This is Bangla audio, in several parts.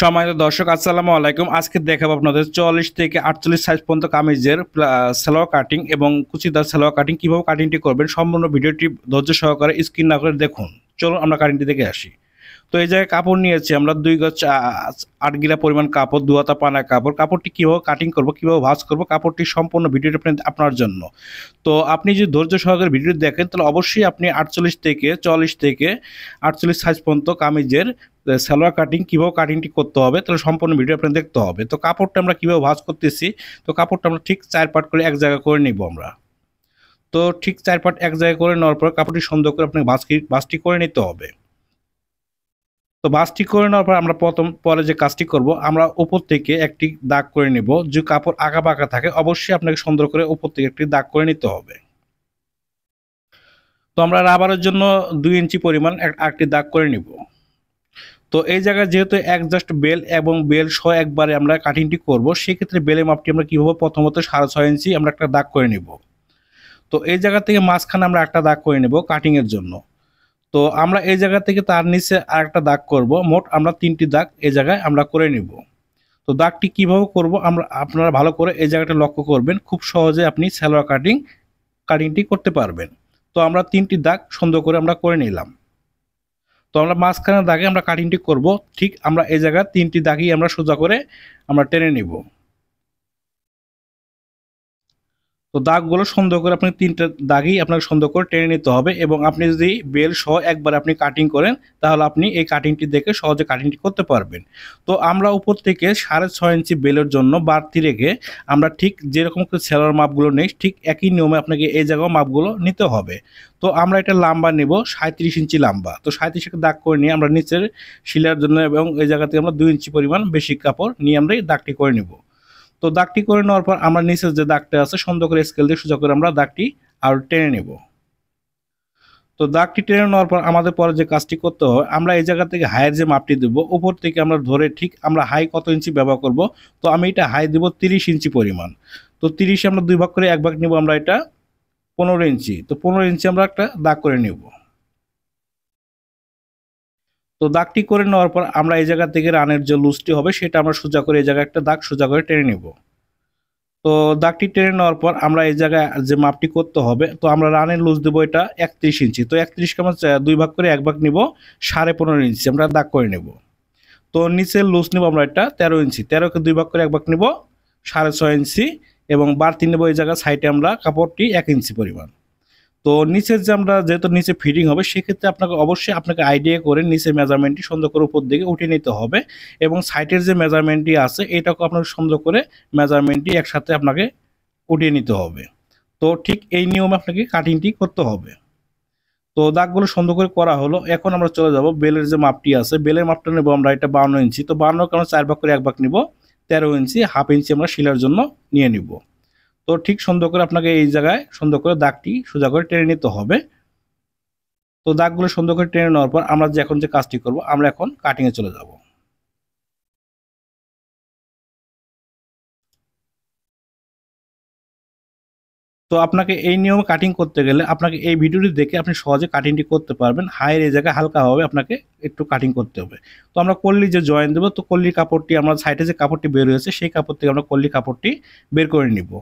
সম্মানিত দর্শক আসসালামু আলাইকুম। আজকে দেখাবো আপনাদের 44 থেকে 48 সাইজ পর্যন্ত কামিজের সালোয়ার কাটিং এবং কুচিদার সালোয়ার কাটিং কিভাবে কাটিংটি করবেন। সম্পূর্ণ ভিডিওটি ধৈর্য সহকারে স্ক্রিন না করে দেখুন। চলুন আমরা কাটিংটি দেখে আসি। তো এই জায়গায় কাপড় নিয়েছি আমরা 2 গজ 8 গিরা পরিমাণ কাপড়, 2 হাতা পানা কাপড়। কাপড়টি কীভাবে কাটিং করব, কীভাবে ভাঁজ করব, কাপড়টি সম্পূর্ণ ভিডিওটি আপনার জন্য। তো আপনি যদি ধৈর্য সহকারে ভিডিওটি দেখেন তাহলে অবশ্যই আপনি 48 থেকে 44 থেকে 48 সাইজ পর্যন্ত কামিজের সালোয়ার কাটিং কীভাবে কাটিংটি করতে হবে তাহলে সম্পূর্ণ ভিডিও আপনার দেখতে হবে। তো কাপড়টা আমরা কীভাবে ভাঁজ করতেছি, তো কাপড়টা আমরা ঠিক 4 পার্ট করে এক জায়গা করে নিব আমরা। তো ঠিক 4 পার্ট এক জায়গায় করে নেওয়ার পর কাপড়টি সুন্দর করে আপনাকে ভাঁজটি করে নিতে হবে। তো ভাঁজটি করে নেওয়ার পর আমরা পরে যে কাজটি করব, আমরা উপর থেকে একটি দাগ করে নেব। যে কাপড় আঁকা বাঁকা থাকে অবশ্যই আপনাকে সুন্দর করে উপর থেকে একটি দাগ করে নিতে হবে। তো আমরা রাবারের জন্য 2 ইঞ্চি পরিমাণ একটি দাগ করে নিব। তো এই জায়গায় যেহেতু একজাস্ট বেল এবং বেল সহ একবারে আমরা কাটিংটি করব, সেক্ষেত্রে বেলের মাপটি আমরা কীভাবে প্রথমত 6.5 ইঞ্চি আমরা একটা দাগ করে নিব। তো এই জায়গা থেকে মাঝখানে আমরা একটা দাগ করে নেব কাটিংয়ের জন্য। তো আমরা এই জায়গা থেকে তার নিচে আরেকটা দাগ করব। মোট আমরা 3টি দাগ এই জায়গায় আমরা করে নিব। তো দাগটি কিভাবে করব আপনারা ভালো করে এই জায়গাটা লক্ষ্য করবেন, খুব সহজে আপনি সালোয়ার কাটিংটি করতে পারবেন। তো আমরা 3টি দাগ সুন্দর করে আমরা করে নিলাম। তো আমরা মাঝখানে দাগে আমরা কাটিংটি করব। ঠিক আমরা এই জায়গায় 3টি দাগই আমরা সোজা করে আমরা টেনে নিব। তো দাগগুলো সুন্দর করে আপনি 3টা দাগই আপনাকে সুন্দর করে টেনে নিতে হবে এবং আপনি যদি বেল সহ একবার আপনি কাটিং করেন তাহলে আপনি এই কাটিংটি দেখে সহজে কাটিংটি করতে পারবেন। তো আমরা উপর থেকে 6.5 ইঞ্চি বেলের জন্য বাড়তি রেখে আমরা ঠিক যেরকম করে সেলার মাপগুলো নেই ঠিক একই নিয়মে আপনাকে এই জায়গায় মাপগুলো নিতে হবে। তো আমরা এটা লম্বা নেব 37 ইঞ্চি লম্বা। তো 37 দাগ করে নিয়ে আমরা নিচের শিলার জন্য এবং এই জায়গা থেকে আমরা 2 ইঞ্চি পরিমাণ বেশি কাপড় নিয়ে আমরা এই দাগটি করে নেব। তো দাগটি করে নেওয়ার পর আমরা নিচের যে দাগটা আছে সুন্দর করে স্কেল দিয়ে সোজা করে আমরা দাগটি আর টেনে নেব। তো দাগটি টেনে নেওয়ার পর আমাদের পরে যে কাজটি করতে হয়, আমরা এই জায়গা থেকে হাইয়ের যে মাপটি দেব উপর থেকে আমরা ধরে ঠিক আমরা হাই কত ইঞ্চি ব্যবহার করব। তো আমি এটা হাই দেব 30 ইঞ্চি পরিমাণ। তো 30 আমরা 2 ভাগ করে 1 ভাগ নেব আমরা এটা 15 ইঞ্চি। তো 15 ইঞ্চি আমরা একটা দাগ করে নেব। তো দাগটি করে নেওয়ার পর আমরা এই জায়গা থেকে রানের যে লুজটি হবে সেটা আমরা সোজা করে এই জায়গায় একটা দাগ সোজা করে টেনে নেব। তো দাগটি টেনে নেওয়ার পর আমরা এই জায়গায় যে মাপটি করতে হবে, তো আমরা রানের লুজ দেবো এটা 31 ইঞ্চি। তো 31কে আমরা 2 ভাগ করে 1 ভাগ নিব 15.5 ইঞ্চি আমরা দাগ করে নেব। তো নিচের লুজ নেব আমরা এটা 13 ইঞ্চি। 13কে 2 ভাগ করে 1 ভাগ নিব 6.5 ইঞ্চি এবং বাড়তি নেব এই জায়গায় সাইডে আমরা কাপড়টি 1 ইঞ্চি পরিমাণ। তো নিচের যে আমরা যেহেতু নিচে ফিটিং হবে সেক্ষেত্রে আপনাকে আইডিয়া করে নিচের মেজারমেন্টটি সুন্দর করে উপর দিকে উঠিয়ে নিতে হবে এবং সাইডের যে মেজারমেন্টটি আছে এটাকে আপনাকে সুন্দর করে মেজারমেন্টটি একসাথে আপনাকে উঠিয়ে নিতে হবে। তো ঠিক এই নিয়মে আপনাকে কাটিংটি করতে হবে। তো দাগগুলো সুন্দর করে করা হলো। এখন আমরা চলে যাব বেলের যে মাপটি আছে, বেলের মাপটা নেব আমরা এটা 52 ইঞ্চি। তো 52কে আমরা 4 ভাগ করে 1 ভাগ নিব 13 ইঞ্চি, হাফ ইঞ্চি আমরা শিলার জন্য নিয়ে নিব। তো ঠিক সুন্দর করে আপনাকে এই জায়গায় সুন্দর করে দাগটি সোজা করে টেনে নিতে হবে। তো দাগগুলো সুন্দর করে টেনে নেওয়ার পর আমরা যে এখন যে কাজটি করব, আমরা এখন কাটিংয়ে চলে যাব। তো আপনাকে এই নিয়মে কাটিং করতে গেলে আপনাকে এই ভিডিওটি দেখে আপনি সহজে কাটিংটি করতে পারবেন। হাইয়ের এই জায়গায় হালকাভাবে আপনাকে একটু কাটিং করতে হবে। তো আমরা কল্লি যে জয়েন দেবো, তো কল্লির কাপড়টি আমরা সাইডে যে কাপড়টি বের হয়েছে সেই কাপড় থেকে আমরা কল্লি কাপড়টি বের করে নিব।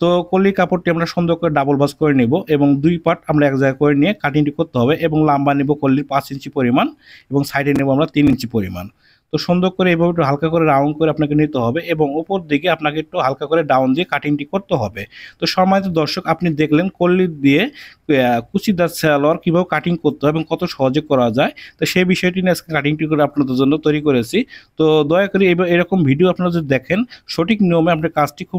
তো কল্লি কাপড়টি আমরা সুন্দর করে ডাবল ভাঁজ করে নিব এবং 2 পার্ট আমরা এক জায়গায় করে নিয়ে কাটিংটি করতে হবে এবং লম্বা নেব কল্লির 5 ইঞ্চি পরিমাণ এবং সাইডে নেব আমরা 3 ইঞ্চি পরিমাণ। তো সুন্দর করে এইভাবে একটু হালকা করে রাউন্ড করে আপনাকে নিতে হবে এবং উপর দিকে আপনাকে একটু হালকা করে ডাউন দিয়ে কাটিংটি করতে হবে। তো সম্মানিত দর্শক, আপনি দেখলেন কল্লি দিয়ে কুচিদার সালোয়ার কীভাবে কাটিং করতে হয় এবং কত সহজে করা যায়। তো সেই বিষয়টি নিয়ে আজকে কাটিংটি করে আপনাদের জন্য তৈরি করেছি। তো দয়া করে এরকম ভিডিও আপনারা যদি দেখেন সঠিক নিয়মে আপনার কাজটি খুব